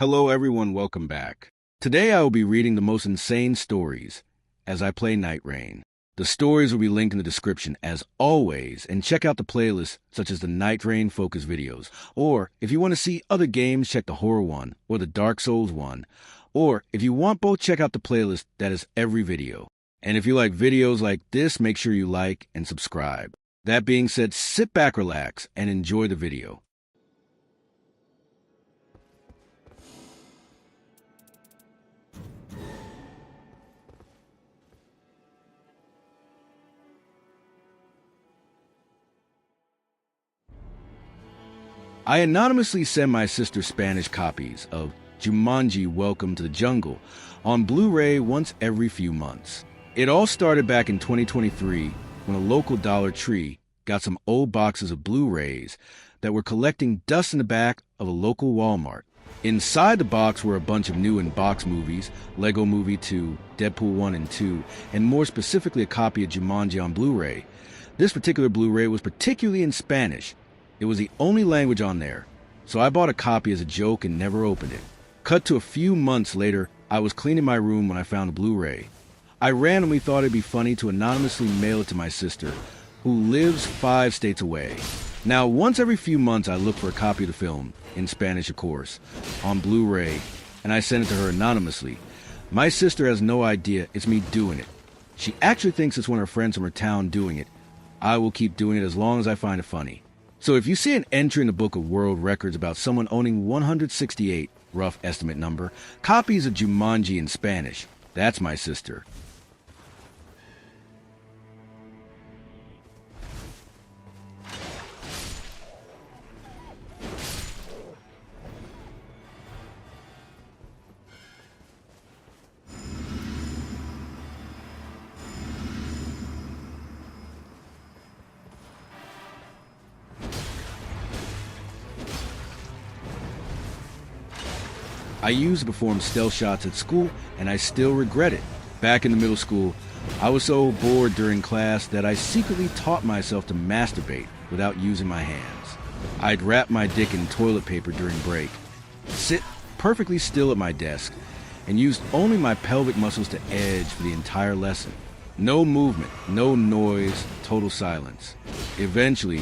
Hello everyone, welcome back. Today I will be reading the most insane stories as I play NightReign. The stories will be linked in the description as always, and check out the playlists such as the NightReign focus videos. Or if you want to see other games, check the horror one or the Dark Souls one. Or if you want both, check out the playlist that is every video. And if you like videos like this, make sure you like and subscribe. That being said, sit back, relax, and enjoy the video. I anonymously send my sister Spanish copies of Jumanji: Welcome to the Jungle on Blu-ray once every few months. It all started back in 2023 when a local Dollar Tree got some old boxes of Blu-rays that were collecting dust in the back of a local Walmart. Inside the box were a bunch of new in-box movies, Lego Movie 2, Deadpool 1 and 2, and more specifically a copy of Jumanji on Blu-ray. This particular Blu-ray was particularly in Spanish. It was the only language on there, so I bought a copy as a joke and never opened it. Cut to a few months later, I was cleaning my room when I found a Blu-ray. I randomly thought it'd be funny to anonymously mail it to my sister, who lives 5 states away. Now, once every few months, I look for a copy of the film, in Spanish of course, on Blu-ray, and I send it to her anonymously. My sister has no idea it's me doing it. She actually thinks it's one of her friends from her town doing it. I will keep doing it as long as I find it funny. So if you see an entry in the Book of World Records about someone owning 168, rough estimate number, copies of Jumanji in Spanish, that's my sister. I used to perform stealth shots at school, and I still regret it. Back in the middle school, I was so bored during class that I secretly taught myself to masturbate without using my hands. I'd wrap my dick in toilet paper during break, sit perfectly still at my desk, and used only my pelvic muscles to edge for the entire lesson. No movement, no noise, total silence. Eventually,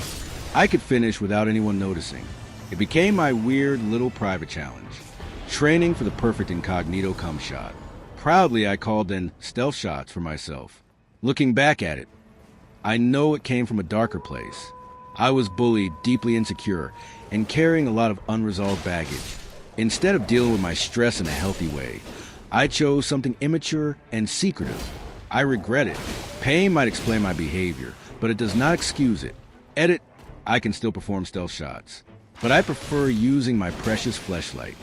I could finish without anyone noticing. It became my weird little private challenge. Training for the perfect incognito cum shot. Proudly, I called them stealth shots for myself. Looking back at it, I know it came from a darker place. I was bullied, deeply insecure, and carrying a lot of unresolved baggage. Instead of dealing with my stress in a healthy way, I chose something immature and secretive. I regret it. Pain might explain my behavior, but it does not excuse it. Edit, I can still perform stealth shots, but I prefer using my precious fleshlight.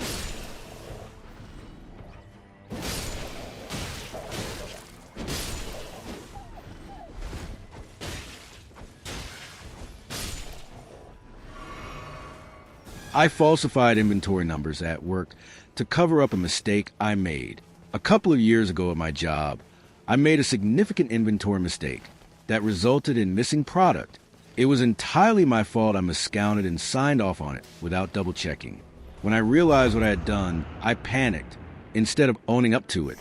I falsified inventory numbers at work to cover up a mistake I made. A couple of years ago at my job, I made a significant inventory mistake that resulted in missing product. It was entirely my fault. I miscounted and signed off on it without double checking. When I realized what I had done, I panicked. Instead of owning up to it,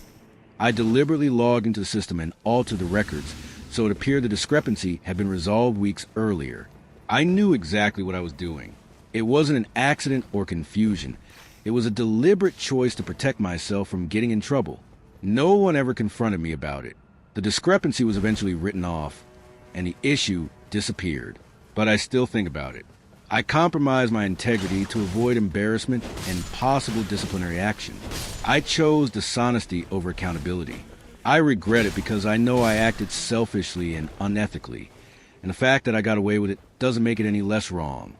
I deliberately logged into the system and altered the records so it appeared the discrepancy had been resolved weeks earlier. I knew exactly what I was doing. It wasn't an accident or confusion. It was a deliberate choice to protect myself from getting in trouble. No one ever confronted me about it. The discrepancy was eventually written off, and the issue disappeared. But I still think about it. I compromised my integrity to avoid embarrassment and possible disciplinary action. I chose dishonesty over accountability. I regret it because I know I acted selfishly and unethically, and the fact that I got away with it doesn't make it any less wrong.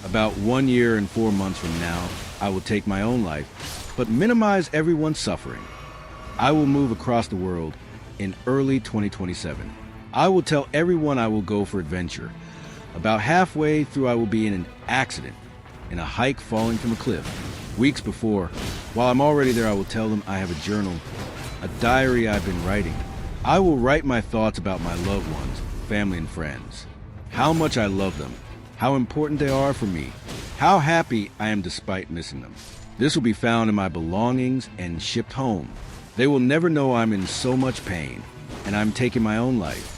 About 1 year and 4 months from now, I will take my own life, but minimize everyone's suffering. I will move across the world, in early 2027. I will tell everyone I will go for adventure. About halfway through, I will be in an accident, in a hike falling from a cliff. Weeks before, while I'm already there, I will tell them I have a journal, a diary I've been writing. I will write my thoughts about my loved ones, family and friends. How much I love them, how important they are for me, how happy I am despite missing them. This will be found in my belongings and shipped home. They will never know I'm in so much pain, and I'm taking my own life.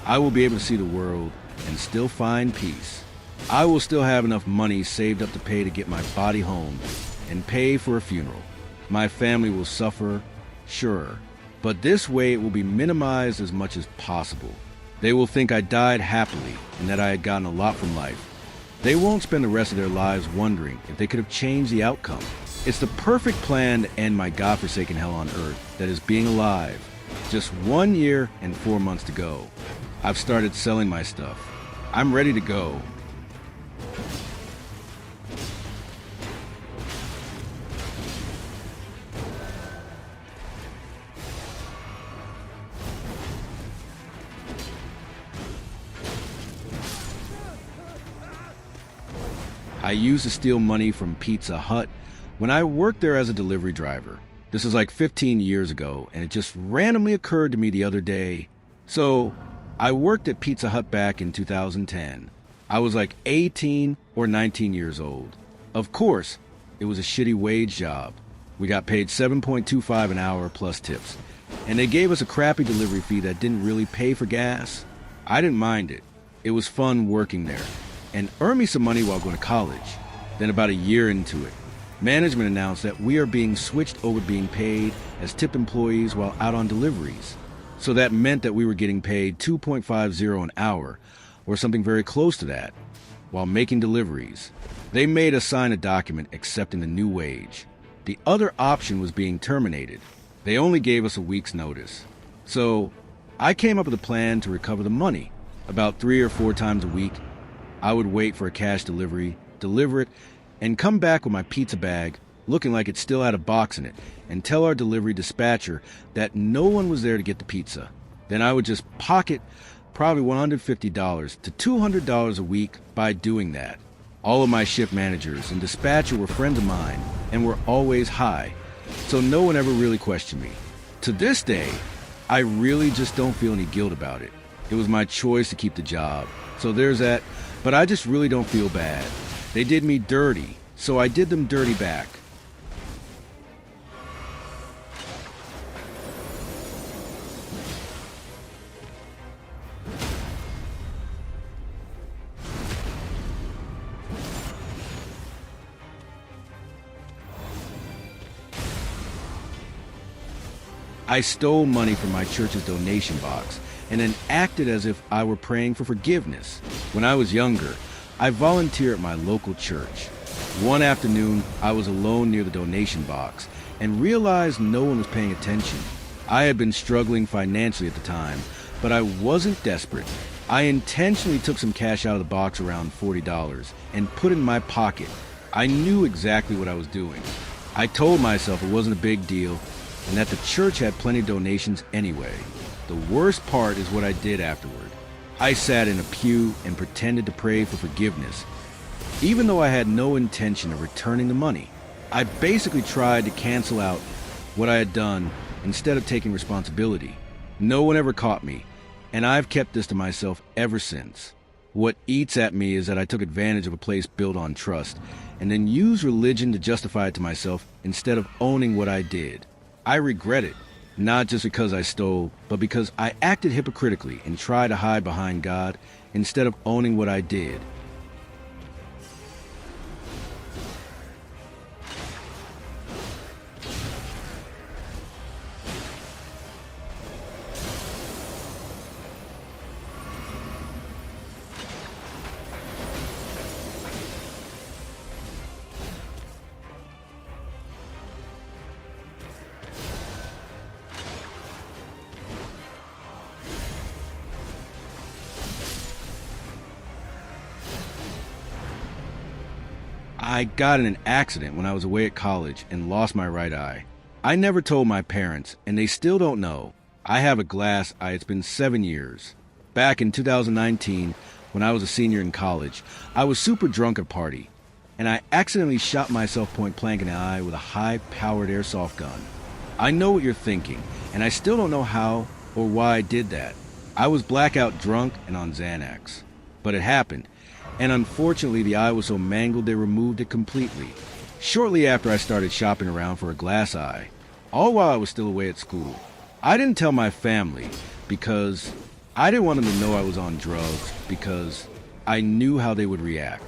I will be able to see the world and still find peace. I will still have enough money saved up to pay to get my body home and pay for a funeral. My family will suffer, sure, but this way it will be minimized as much as possible. They will think I died happily and that I had gotten a lot from life. They won't spend the rest of their lives wondering if they could have changed the outcome. It's the perfect plan to end my godforsaken hell on earth that is being alive. Just 1 year and 4 months to go. I've started selling my stuff. I'm ready to go. I used to steal money from Pizza Hut when I worked there as a delivery driver. This is like 15 years ago, and it just randomly occurred to me the other day. So, I worked at Pizza Hut back in 2010. I was like 18 or 19 years old. Of course, it was a shitty wage job. We got paid $7.25 an hour plus tips, and they gave us a crappy delivery fee that didn't really pay for gas. I didn't mind it. It was fun working there, and earned me some money while going to college. Then about a year into it, management announced that we are being switched over to being paid as tip employees while out on deliveries. So that meant that we were getting paid $2.50 an hour, or something very close to that, while making deliveries. They made us sign a document accepting the new wage. The other option was being terminated. They only gave us a week's notice. So I came up with a plan to recover the money. About 3 or 4 times a week, I would wait for a cash delivery, deliver it, and come back with my pizza bag, looking like it still had a box in it, and tell our delivery dispatcher that no one was there to get the pizza. Then I would just pocket probably $150 to $200 a week by doing that. All of my shift managers and dispatcher were friends of mine and were always high, so no one ever really questioned me. To this day, I really just don't feel any guilt about it. It was my choice to keep the job, so there's that, but I just really don't feel bad. They did me dirty, so I did them dirty back. I stole money from my church's donation box and then acted as if I were praying for forgiveness. When I was younger, I volunteered at my local church. One afternoon, I was alone near the donation box and realized no one was paying attention. I had been struggling financially at the time, but I wasn't desperate. I intentionally took some cash out of the box, around $40, and put it in my pocket. I knew exactly what I was doing. I told myself it wasn't a big deal and that the church had plenty of donations anyway. The worst part is what I did afterward. I sat in a pew and pretended to pray for forgiveness, even though I had no intention of returning the money. I basically tried to cancel out what I had done instead of taking responsibility. No one ever caught me, and I've kept this to myself ever since. What eats at me is that I took advantage of a place built on trust, and then used religion to justify it to myself instead of owning what I did. I regret it, not just because I stole, but because I acted hypocritically and tried to hide behind God instead of owning what I did. I got in an accident when I was away at college and lost my right eye. I never told my parents, and they still don't know. I have a glass. It's been 7 years. Back in 2019, when I was a senior in college, I was super drunk at a party, and I accidentally shot myself point blank in the eye with a high-powered airsoft gun. I know what you're thinking, and I still don't know how or why I did that. I was blackout drunk and on Xanax. But it happened, and unfortunately the eye was so mangled they removed it completely. Shortly after, I started shopping around for a glass eye, all while I was still away at school. I didn't tell my family because I didn't want them to know I was on drugs, because I knew how they would react.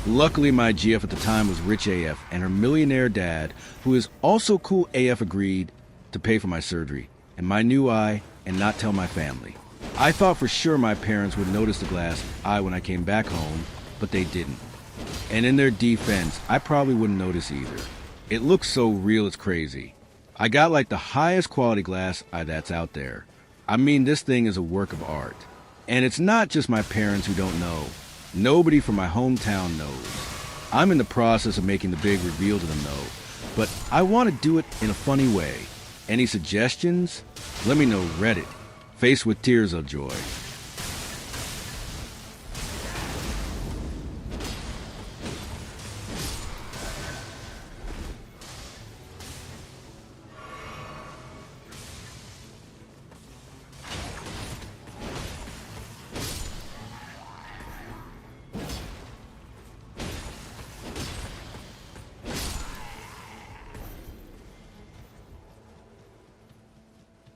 Luckily, my GF at the time was rich AF, and her millionaire dad, who is also cool AF, agreed to pay for my surgery and my new eye and not tell my family. I thought for sure my parents would notice the glass eye when I came back home, but they didn't. And in their defense, I probably wouldn't notice either. It looks so real it's crazy. I got like the highest quality glass eye that's out there. I mean, this thing is a work of art. And it's not just my parents who don't know. Nobody from my hometown knows. I'm in the process of making the big reveal to them though, but I want to do it in a funny way. Any suggestions? Let me know. Reddit. Faced with tears of joy.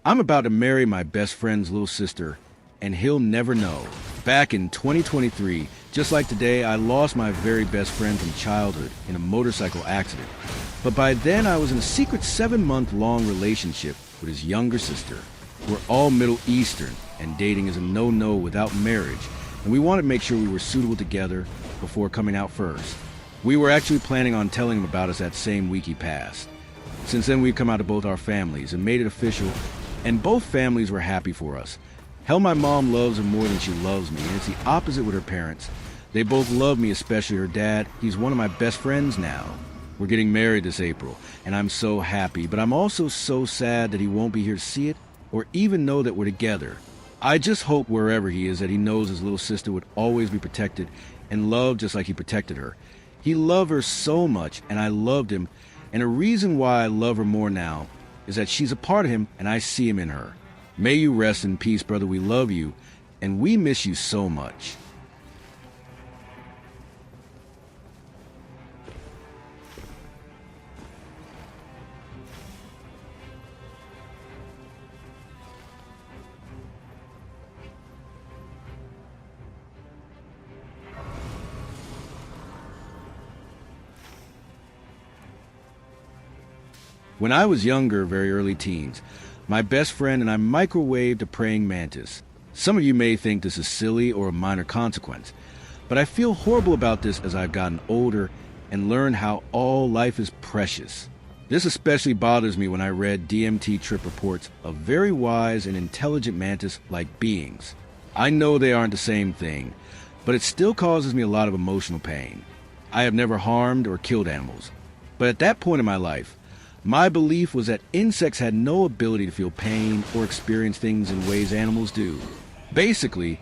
I'm about to marry my best friend's little sister, and he'll never know. Back in 2023, just like today, I lost my very best friend from childhood in a motorcycle accident. But by then, I was in a secret 7-month-long relationship with his younger sister. We're all Middle Eastern, and dating is a no-no without marriage, and we wanted to make sure we were suitable together before coming out first. We were actually planning on telling him about us that same week he passed. Since then, we've come out to both our families and made it official, and both families were happy for us. Hell, my mom loves her more than she loves me, and it's the opposite with her parents. They both love me, especially her dad. He's one of my best friends now. We're getting married this April, and I'm so happy, but I'm also so sad that he won't be here to see it or even know that we're together. I just hope wherever he is that he knows his little sister would always be protected and loved just like he protected her. He loved her so much, and I loved him, and a reason why I love her more now is that she's a part of him and I see him in her. May you rest in peace, brother. We love you, and we miss you so much. When I was younger, very early teens, my best friend and I microwaved a praying mantis. Some of you may think this is silly or a minor consequence, but I feel horrible about this as I've gotten older and learned how all life is precious. This especially bothers me when I read DMT trip reports of very wise and intelligent mantis-like beings. I know they aren't the same thing, but it still causes me a lot of emotional pain. I have never harmed or killed animals, but at that point in my life, my belief was that insects had no ability to feel pain or experience things in ways animals do. Basically,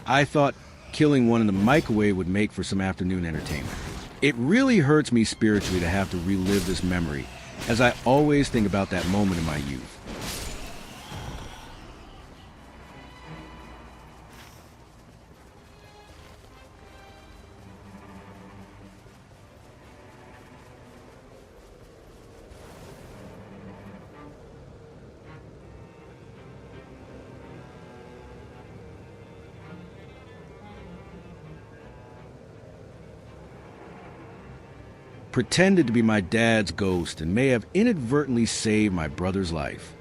I thought killing one in the microwave would make for some afternoon entertainment. It really hurts me spiritually to have to relive this memory, as I always think about that moment in my youth. Pretended to be my dad's ghost and may have inadvertently saved my brother's life.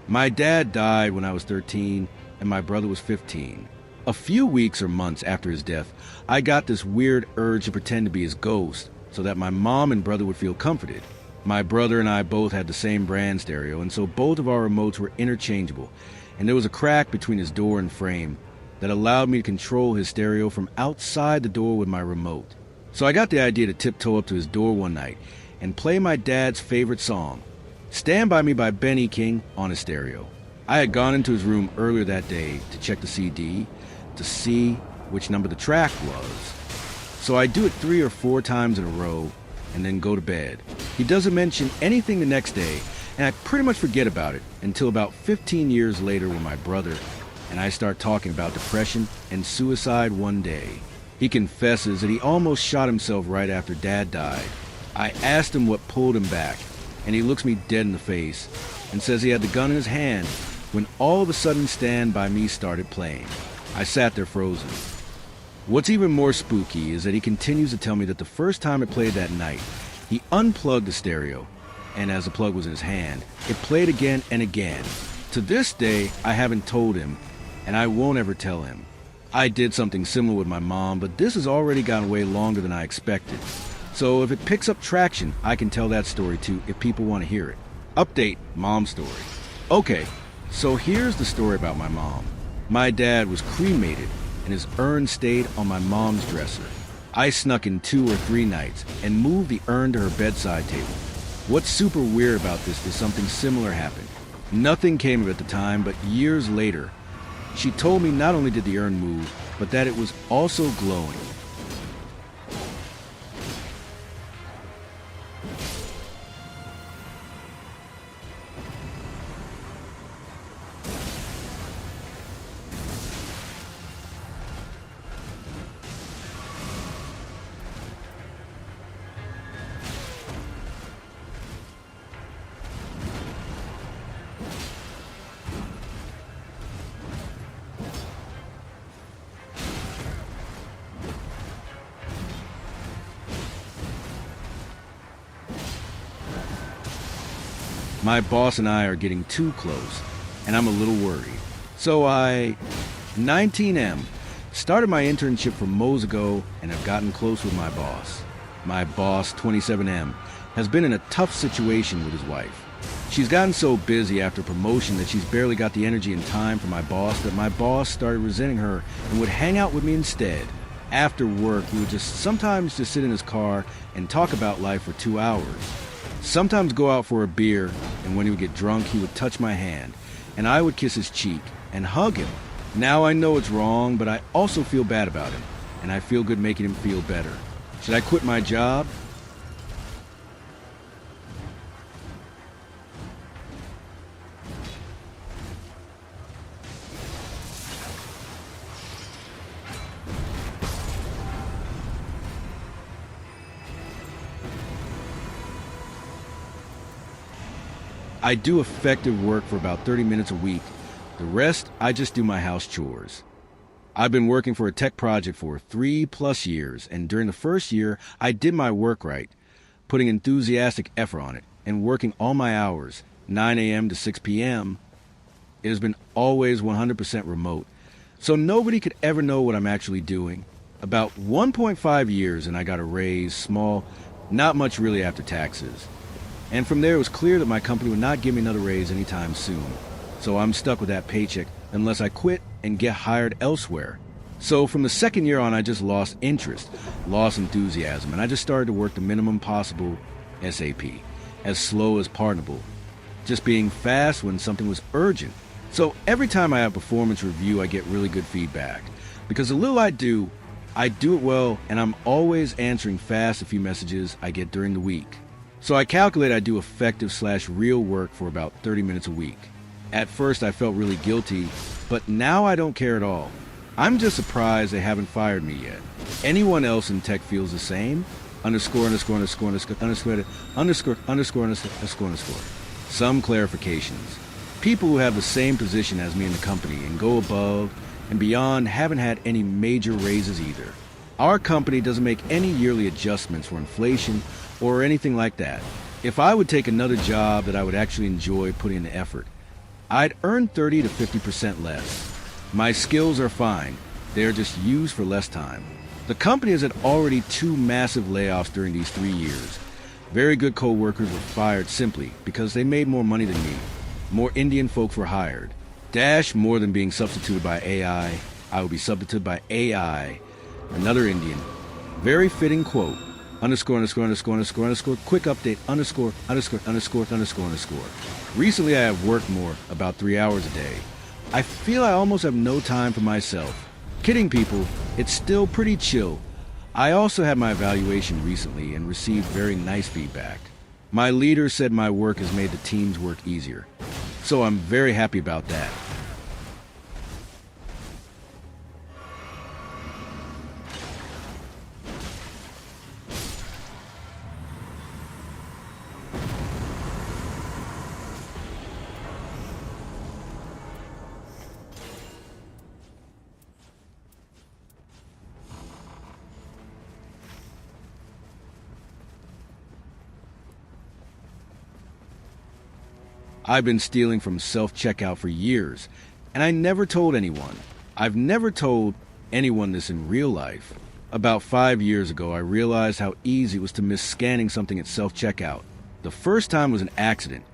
My dad died when I was 13 and my brother was 15. A few weeks or months after his death, I got this weird urge to pretend to be his ghost so that my mom and brother would feel comforted. My brother and I both had the same brand stereo, and so both of our remotes were interchangeable, and there was a crack between his door and frame that allowed me to control his stereo from outside the door with my remote. So I got the idea to tiptoe up to his door one night and play my dad's favorite song, Stand By Me by Benny King, on his stereo. I had gone into his room earlier that day to check the CD to see which number the track was. So I do it 3 or 4 times in a row and then go to bed. He doesn't mention anything the next day, and I pretty much forget about it until about 15 years later when my brother and I start talking about depression and suicide one day. He confesses that he almost shot himself right after Dad died. I asked him what pulled him back, and he looks me dead in the face and says he had the gun in his hand when all of a sudden Stand By Me started playing. I sat there frozen. What's even more spooky is that he continues to tell me that the first time it played that night, he unplugged the stereo, and as the plug was in his hand, it played again and again. To this day, I haven't told him, and I won't ever tell him. I did something similar with my mom, but this has already gone way longer than I expected. So if it picks up traction, I can tell that story too if people want to hear it. Update, mom story. Okay, so here's the story about my mom. My dad was cremated, and his urn stayed on my mom's dresser. I snuck in 2 or 3 nights and moved the urn to her bedside table. What's super weird about this is something similar happened. Nothing came of it at the time, but years later, she told me not only did the urn move, but that it was also glowing. My boss and I are getting too close, and I'm a little worried. So 19M, started my internship for Mo's ago and have gotten close with my boss. My boss, 27M, has been in a tough situation with his wife. She's gotten so busy after promotion that she's barely got the energy and time for my boss that my boss started resenting her and would hang out with me instead. After work, we would sometimes just sit in his car and talk about life for 2 hours. Sometimes go out for a beer, and when he would get drunk, he would touch my hand, and I would kiss his cheek and hug him. Now I know it's wrong, but I also feel bad about him, and I feel good making him feel better. Should I quit my job? I do effective work for about 30 minutes a week. The rest, I just do my house chores. I've been working for a tech project for 3+ years, and during the first year, I did my work right, putting enthusiastic effort on it, and working all my hours, 9 a.m. to 6 p.m. It has been always 100% remote, so nobody could ever know what I'm actually doing. About 1.5 years, and I got a raise, small, not much really after taxes. And from there, it was clear that my company would not give me another raise anytime soon. So I'm stuck with that paycheck unless I quit and get hired elsewhere. So from the second year on, I just lost interest, lost enthusiasm, and I just started to work the minimum possible SAP, as slow as pardonable, just being fast when something was urgent. So every time I have a performance review, I get really good feedback. Because the little I do it well, and I'm always answering fast a few messages I get during the week. So I calculate I do effective/real work for about 30 minutes a week. At first I felt really guilty, but now I don't care at all. I'm just surprised they haven't fired me yet. Anyone else in tech feels the same? ____________. Some clarifications. People who have the same position as me in the company and go above and beyond haven't had any major raises either. Our company doesn't make any yearly adjustments for inflation or anything like that. If I would take another job that I would actually enjoy putting in the effort, I'd earn 30 to 50% less. My skills are fine. They are just used for less time. The company has had already 2 massive layoffs during these 3 years. Very good co-workers were fired simply because they made more money than me. More Indian folks were hired. Dash, more than being substituted by AI, I will be substituted by AI. Another Indian. Very fitting quote. quick update, Recently I have worked more, about 3 hours a day. I feel I almost have no time for myself. Kidding people, it's still pretty chill. I also had my evaluation recently and received very nice feedback. My leader said my work has made the team's work easier, so I'm very happy about that. I've been stealing from self-checkout for years, and I never told anyone. I've never told anyone this in real life. About 5 years ago, I realized how easy it was to miss scanning something at self-checkout. The first time was an accident.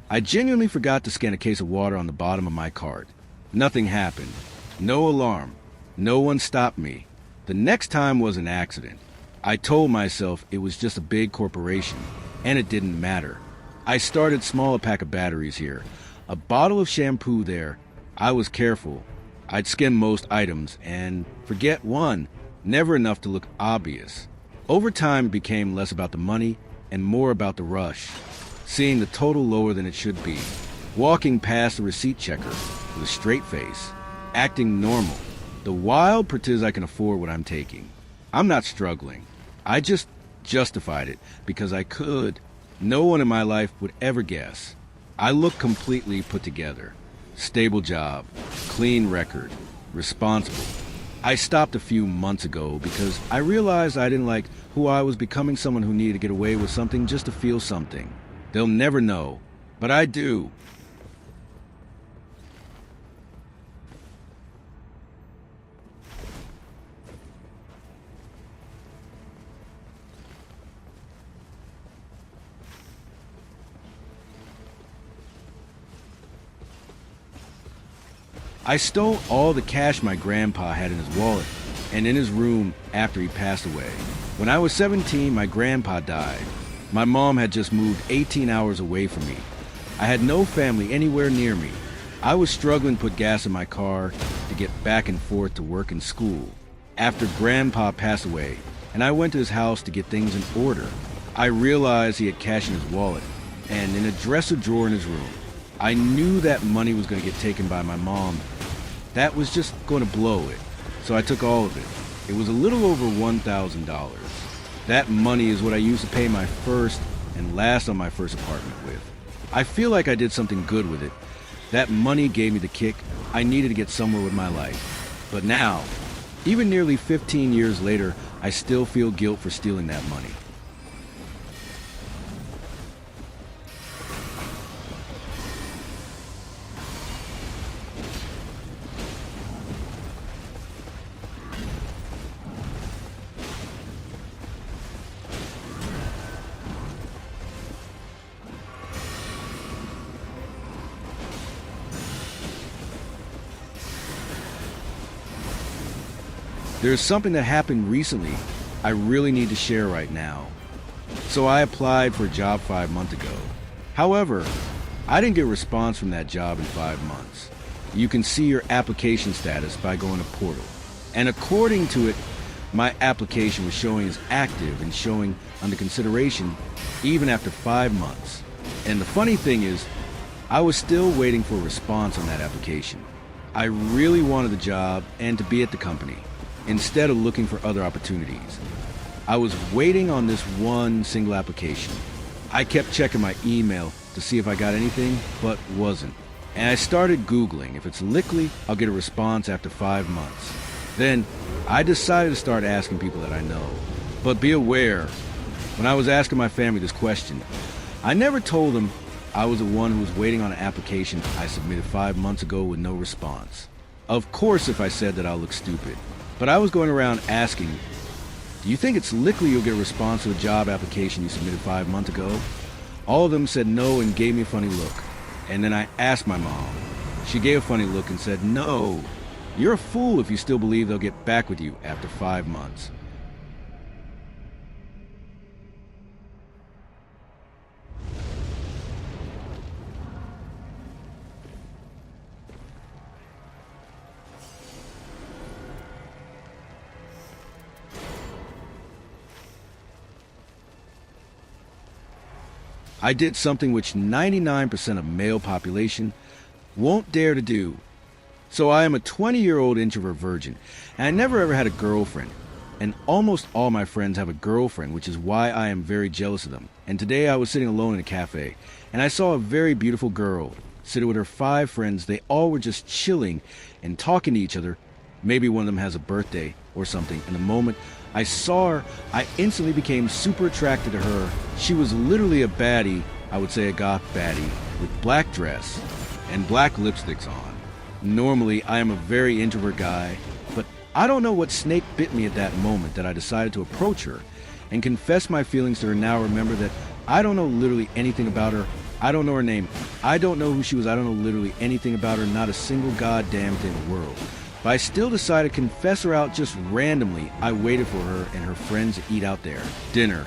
I genuinely forgot to scan a case of water on the bottom of my cart. Nothing happened. No alarm. No one stopped me. The next time was an accident. I told myself it was just a big corporation, and it didn't matter. I started small, a pack of batteries here, a bottle of shampoo there. I was careful. I'd skim most items and forget one, never enough to look obvious. Over time, it became less about the money and more about the rush, seeing the total lower than it should be, walking past the receipt checker with a straight face, acting normal. The wild pretends I can afford what I'm taking. I'm not struggling. I just justified it because I could. No one in my life would ever guess. I look completely put together. Stable job, clean record, responsible. I stopped a few months ago because I realized I didn't like who I was becoming, someone who needed to get away with something just to feel something. They'll never know, but I do. I stole all the cash my grandpa had in his wallet and in his room after he passed away. When I was 17, my grandpa died. My mom had just moved 18 hours away from me. I had no family anywhere near me. I was struggling to put gas in my car to get back and forth to work and school. After grandpa passed away, and I went to his house to get things in order, I realized he had cash in his wallet and in a dresser drawer in his room. I knew that money was going to get taken by my mom. That was just going to blow it. So I took all of it. It was a little over $1,000. That money is what I used to pay my first and last on my first apartment with. I feel like I did something good with it. That money gave me the kick I needed to get somewhere with my life. But now, even nearly 15 years later, I still feel guilt for stealing that money. There's something that happened recently I really need to share right now. So I applied for a job 5 months ago. However, I didn't get a response from that job in 5 months. You can see your application status by going to portal. And according to it, my application was showing as active and showing under consideration even after 5 months. And the funny thing is, I was still waiting for a response on that application. I really wanted the job and to be at the company, instead of looking for other opportunities. I was waiting on this one single application. I kept checking my email to see if I got anything, but wasn't. And I started Googling. If it's likely, I'll get a response after 5 months. Then, I decided to start asking people that I know. But be aware, when I was asking my family this question, I never told them I was the one who was waiting on an application I submitted 5 months ago with no response. Of course, if I said that, I'll look stupid. But I was going around asking, do you think it's likely you'll get a response to a job application you submitted 5 months ago? All of them said no and gave me a funny look. And then I asked my mom. She gave a funny look and said, no, you're a fool if you still believe they'll get back with you after 5 months. I did something which 99% of male population won't dare to do. So I am a 20-year-old introvert virgin, and I never ever had a girlfriend. And almost all my friends have a girlfriend, which is why I am very jealous of them. And today I was sitting alone in a cafe, and I saw a very beautiful girl sitting with her 5 friends. They all were just chilling and talking to each other. Maybe one of them has a birthday or something. And the moment I saw her, I instantly became super attracted to her. She was literally a baddie, I would say a goth baddie, with black dress and black lipsticks on. Normally, I am a very introvert guy, but I don't know what snake bit me at that moment that I decided to approach her and confess my feelings to her. Now remember that I don't know literally anything about her. I don't know her name. I don't know who she was. I don't know literally anything about her, not a single goddamn thing in the world. But I still decided to confess her out just randomly. I waited for her and her friends to eat out there. Dinner.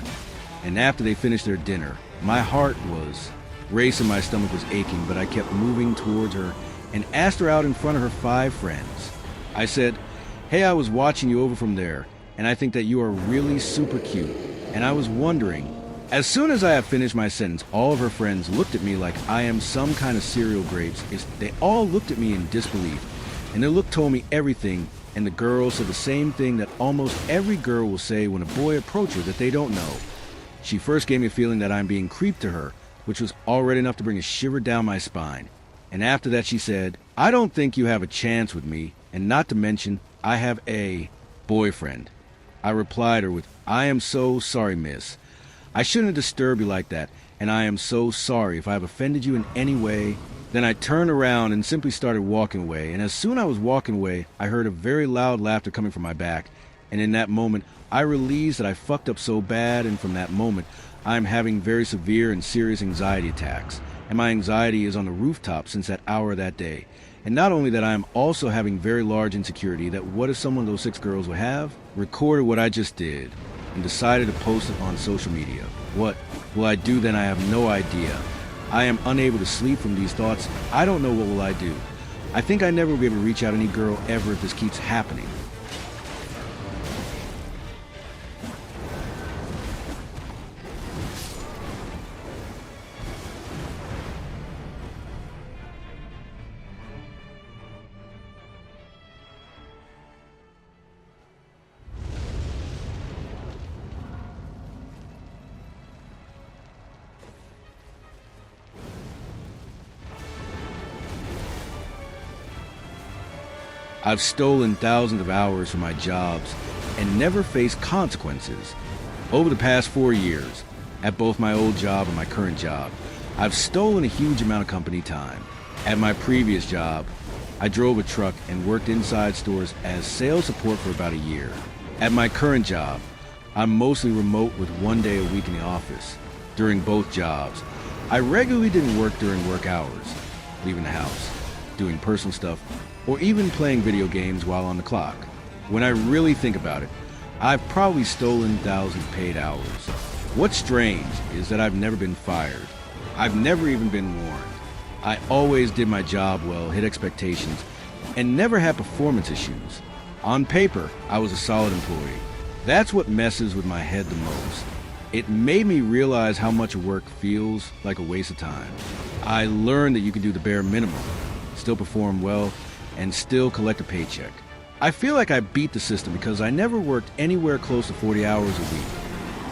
And after they finished their dinner, my heart was racing, my stomach was aching, but I kept moving towards her and asked her out in front of her 5 friends. I said, "Hey, I was watching you over from there, and I think that you are really super cute. And I was wondering." As soon as I had finished my sentence, all of her friends looked at me like I am some kind of cereal grapes. They all looked at me in disbelief, and their look told me everything. And the girl said the same thing that almost every girl will say when a boy approaches her that they don't know. She first gave me a feeling that I'm being creeped to her, which was already enough to bring a shiver down my spine. And after that she said, "I don't think you have a chance with me, and not to mention, I have a boyfriend." I replied her with, "I am so sorry, miss. I shouldn't have disturbed you like that, and I am so sorry if I have offended you in any way." Then I turned around and simply started walking away, and as soon as I was walking away, I heard a very loud laughter coming from my back, and in that moment, I realized that I fucked up so bad, and from that moment, I am having very severe and serious anxiety attacks, and my anxiety is on the rooftop since that hour that day. And not only that, I am also having very large insecurity that what if someone of those 6 girls would have recorded what I just did and decided to post it on social media. What will I do then? I have no idea. I am unable to sleep from these thoughts. I don't know what will I do. I think I never will be able to reach out any girl ever if this keeps happening. I've stolen thousands of hours from my jobs and never faced consequences. Over the past 4 years, at both my old job and my current job, I've stolen a huge amount of company time. At my previous job, I drove a truck and worked inside stores as sales support for about a year. At my current job, I'm mostly remote with 1 day a week in the office. During both jobs, I regularly didn't work during work hours, leaving the house, doing personal stuff, or even playing video games while on the clock. When I really think about it, I've probably stolen thousands of paid hours. What's strange is that I've never been fired. I've never even been warned. I always did my job well, hit expectations, and never had performance issues. On paper, I was a solid employee. That's what messes with my head the most. It made me realize how much work feels like a waste of time. I learned that you can do the bare minimum, still perform well, and still collect a paycheck. I feel like I beat the system because I never worked anywhere close to 40 hours a week,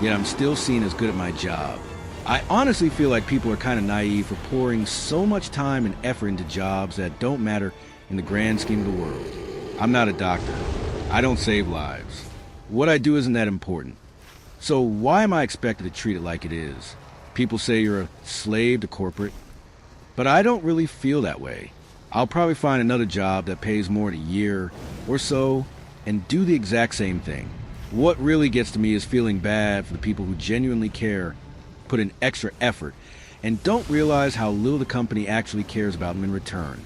yet I'm still seen as good at my job. I honestly feel like people are kind of naive for pouring so much time and effort into jobs that don't matter in the grand scheme of the world. I'm not a doctor. I don't save lives. What I do isn't that important. So why am I expected to treat it like it is? People say you're a slave to corporate, but I don't really feel that way. I'll probably find another job that pays more in a year or so and do the exact same thing. What really gets to me is feeling bad for the people who genuinely care, put in extra effort, and don't realize how little the company actually cares about them in return.